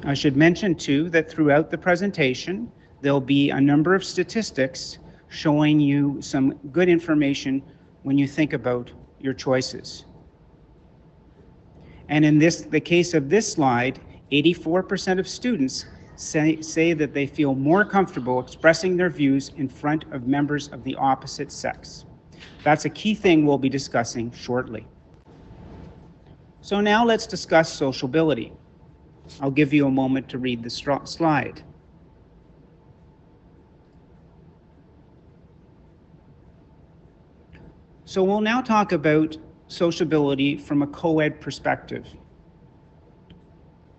I should mention too that throughout the presentation, there'll be a number of statistics showing you some good information when you think about your choices. And in the case of this slide, 84% of students say that they feel more comfortable expressing their views in front of members of the opposite sex. That's a key thing we'll be discussing shortly. So now let's discuss sociability. I'll give you a moment to read the slide. So we'll now talk about sociability from a co-ed perspective.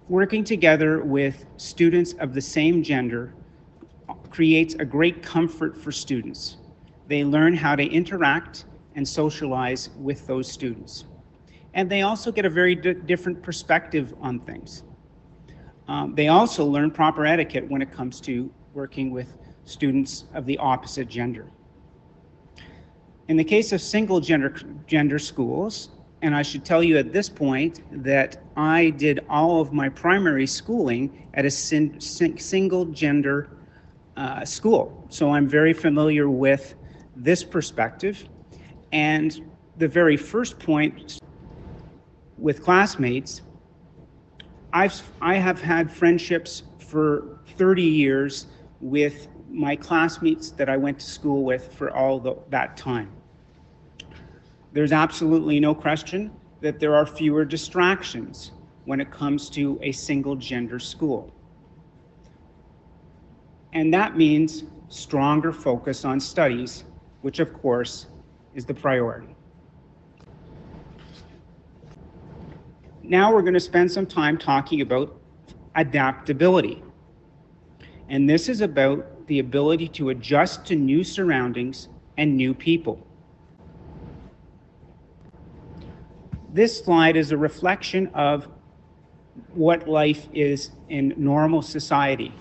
Working together with students of the same gender creates a great comfort for students. They learn how to interact and socialize with those students. And they also get a very different perspective on things. They also learn proper etiquette when it comes to working with students of the opposite gender. In the case of single gender schools, and I should tell you at this point that I did all of my primary schooling at a single gender school. So I'm very familiar with this perspective. And the very first point with classmates, I have had friendships for 30 years with my classmates that I went to school with for all that time. There's absolutely no question that there are fewer distractions when it comes to a single gender school. And that means stronger focus on studies, which of course is the priority. Now we're going to spend some time talking about adaptability. And this is about the ability to adjust to new surroundings and new people. This slide is a reflection of what life is in normal society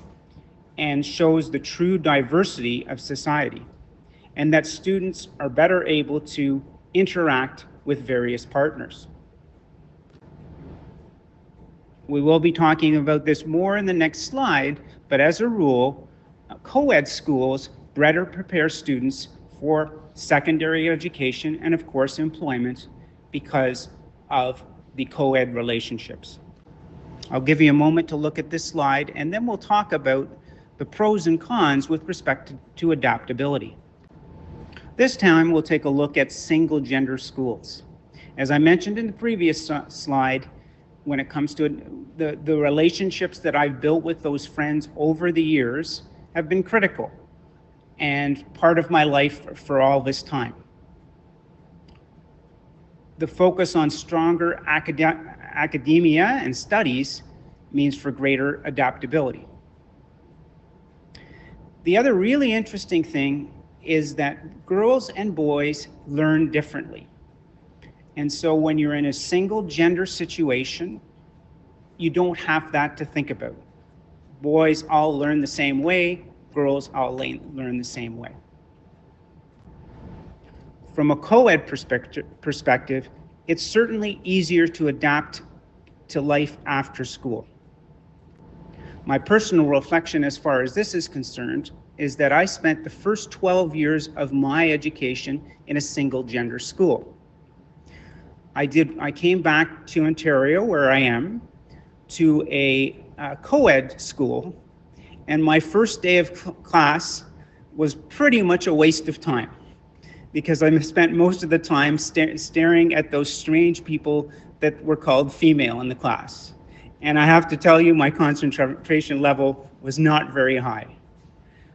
and shows the true diversity of society, and that students are better able to interact with various partners. We will be talking about this more in the next slide, but as a rule, co-ed schools better prepare students for secondary education and of course employment because of the co-ed relationships. I'll give you a moment to look at this slide and then we'll talk about the pros and cons with respect to adaptability. This time we'll take a look at single gender schools. As I mentioned in the previous slide, when it comes to the relationships that I've built with those friends over the years have been critical and part of my life for all this time. The focus on stronger academia and studies means for greater adaptability. The other really interesting thing is that girls and boys learn differently. And so when you're in a single gender situation, you don't have that to think about. Boys all learn the same way, girls all learn the same way. From a co-ed perspective, it's certainly easier to adapt to life after school. My personal reflection as far as this is concerned is that I spent the first 12 years of my education in a single gender school. I came back to Ontario, where I am, to a co-ed school, and my first day of class was pretty much a waste of time because I spent most of the time staring at those strange people that were called female in the class. And I have to tell you, my concentration level was not very high.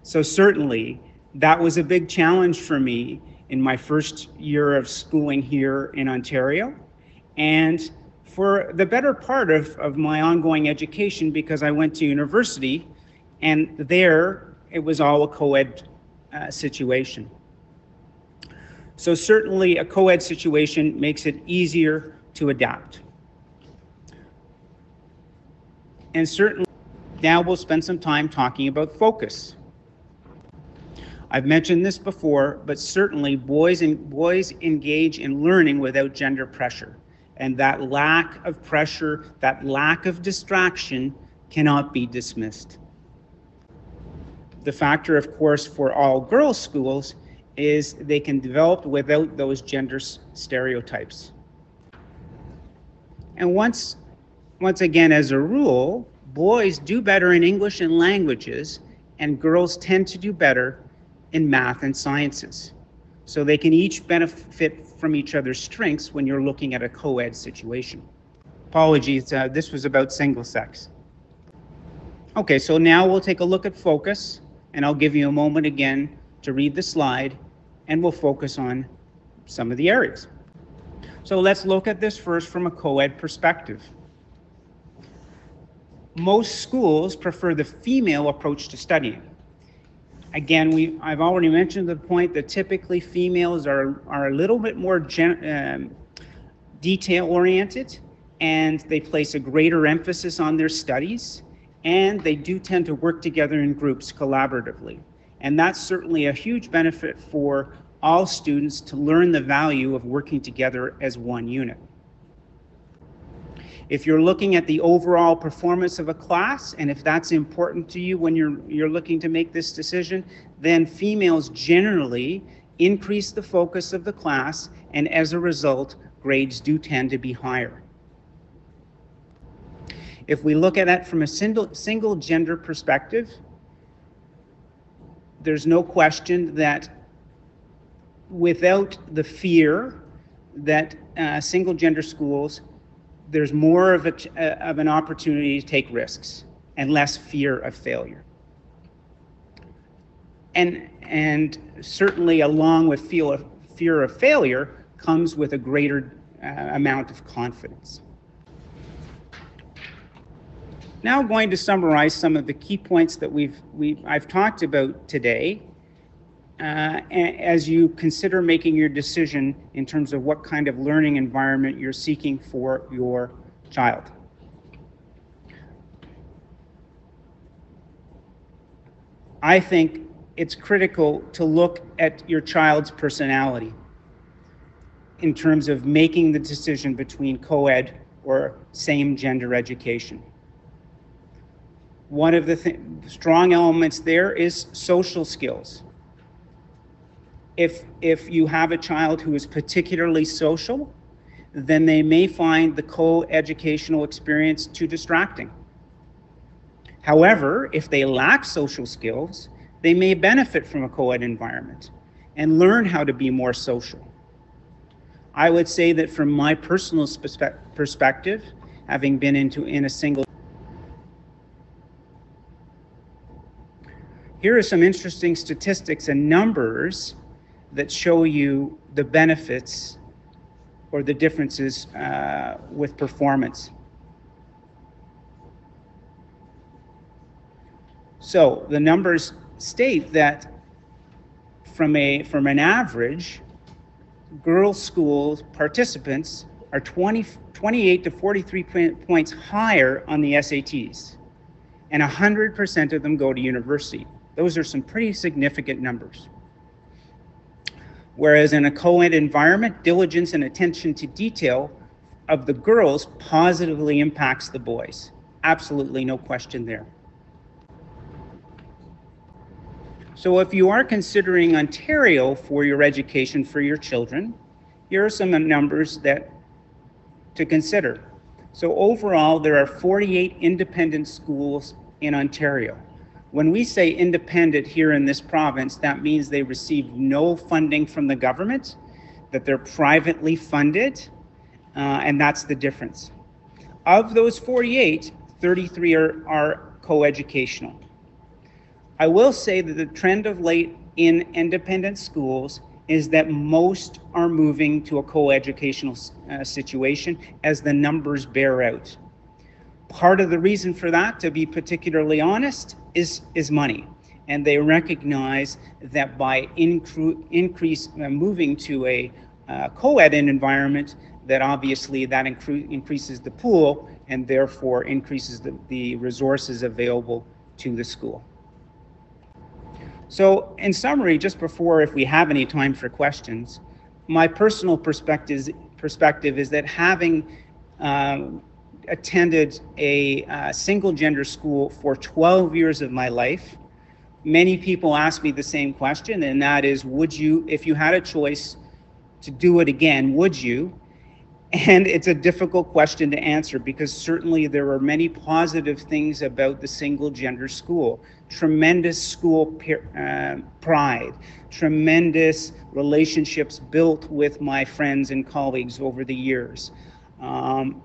So certainly, that was a big challenge for me in my first year of schooling here in Ontario, and for the better part of my ongoing education, because I went to university, and there it was all a co-ed situation. So certainly a co-ed situation makes it easier to adapt. And certainly now we'll spend some time talking about focus. I've mentioned this before, but certainly boys engage in learning without gender pressure. And that lack of pressure, that lack of distraction cannot be dismissed. The factor, of course, for all girls' schools is they can develop without those gender stereotypes. And once again, as a rule, boys do better in English and languages, and girls tend to do better in math and sciences. So they can each benefit from each other's strengths when you're looking at a co-ed situation. Apologies, this was about single sex. Okay, so now we'll take a look at focus, and I'll give you a moment again to read the slide, and we'll focus on some of the areas. So let's look at this first from a co-ed perspective. Most schools prefer the female approach to studying. Again, I've already mentioned the point that typically females are a little bit more detail-oriented, and they place a greater emphasis on their studies, and they do tend to work together in groups collaboratively. And that's certainly a huge benefit for all students to learn the value of working together as one unit. If you're looking at the overall performance of a class, and if that's important to you when you're looking to make this decision, then females generally increase the focus of the class, and as a result, grades do tend to be higher. If we look at it from a single gender perspective, there's no question that without the fear that single gender schools, there's more of an opportunity to take risks and less fear of failure. And certainly along with fear of failure comes with a greater amount of confidence. Now I'm going to summarize some of the key points that I've talked about today as you consider making your decision in terms of what kind of learning environment you're seeking for your child. I think it's critical to look at your child's personality in terms of making the decision between co-ed or same gender education. One of the strong elements there is social skills. If you have a child who is particularly social, then they may find the co-educational experience too distracting. However, if they lack social skills, they may benefit from a co-ed environment and learn how to be more social. I would say that from my personal perspective, having been in a single. Here are some interesting statistics and numbers that show you the benefits or the differences with performance. So the numbers state that from an average, girls' school participants are 28 to 43 points higher on the SATs, and 100% of them go to university. Those are some pretty significant numbers. Whereas in a co-ed environment, diligence and attention to detail of the girls positively impacts the boys. Absolutely no question there. So if you are considering Ontario for your education for your children, here are some numbers to consider. So overall, there are 48 independent schools in Ontario. When we say independent here in this province, that means they receive no funding from the government, that they're privately funded, and that's the difference. Of those 48, 33 are co-educational. I will say that the trend of late in independent schools is that most are moving to a co-educational situation as the numbers bear out. Part of the reason for that, to be particularly honest, is money. And they recognize that by moving to a co-ed environment, that obviously that increases the pool and therefore increases the resources available to the school. So in summary, just before, if we have any time for questions, my personal perspective is that having attended a single gender school for 12 years of my life. Many people ask me the same question, and that is, would you, if you had a choice to do it again, would you? And it's a difficult question to answer because certainly there are many positive things about the single gender school. Tremendous school pride, tremendous relationships built with my friends and colleagues over the years,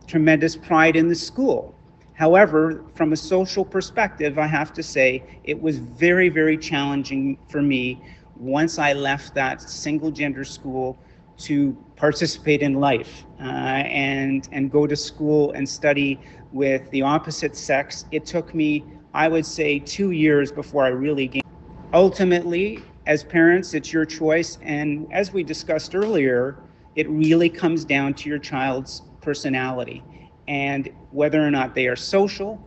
tremendous pride in the school. However, from a social perspective, I have to say it was very, very challenging for me once I left that single gender school to participate in life and go to school and study with the opposite sex. It took me, I would say, 2 years before I really gained. Ultimately, as parents, it's your choice. And as we discussed earlier, it really comes down to your child's personality and whether or not they are social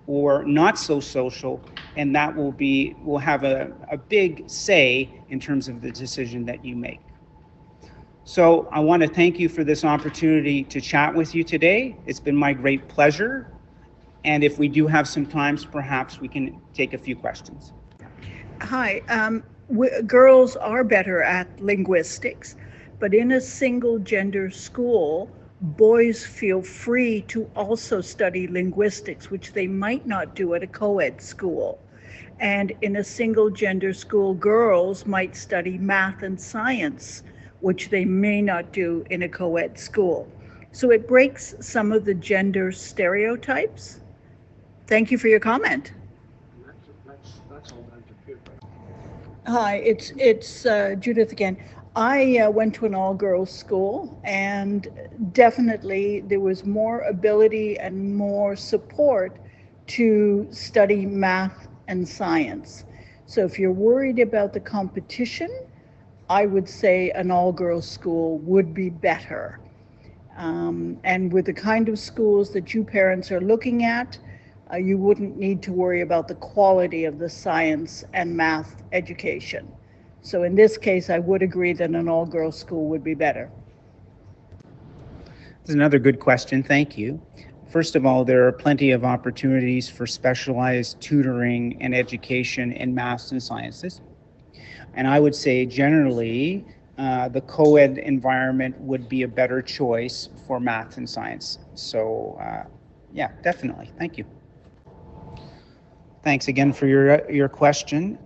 or not so social, and that will have a big say in terms of the decision that you make. So I want to thank you for this opportunity to chat with you today. It's been my great pleasure. And if we do have some time, perhaps we can take a few questions. Hi, girls are better at linguistics, but in a single gender school, boys feel free to also study linguistics, which they might not do at a co-ed school. And in a single gender school, girls might study math and science, which they may not do in a co-ed school. So it breaks some of the gender stereotypes. Thank you for your comment. That's all down to peer pressure. Hi, it's Judith again. I went to an all-girls school, and definitely there was more ability and more support to study math and science. So if you're worried about the competition, I would say an all-girls school would be better. And with the kind of schools that you parents are looking at, you wouldn't need to worry about the quality of the science and math education. So in this case, I would agree that an all-girls school would be better. That's another good question. Thank you. First of all, there are plenty of opportunities for specialized tutoring and education in maths and sciences. And I would say generally, the co-ed environment would be a better choice for math and science. So yeah, definitely. Thank you. Thanks again for your question.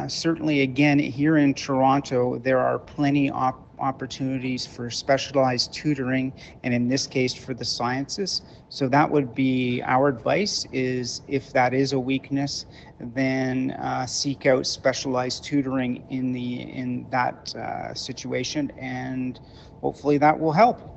Certainly, again, here in Toronto, there are plenty of opportunities for specialized tutoring, and in this case, for the sciences. So that would be our advice, is if that is a weakness, then seek out specialized tutoring in that situation, and hopefully that will help.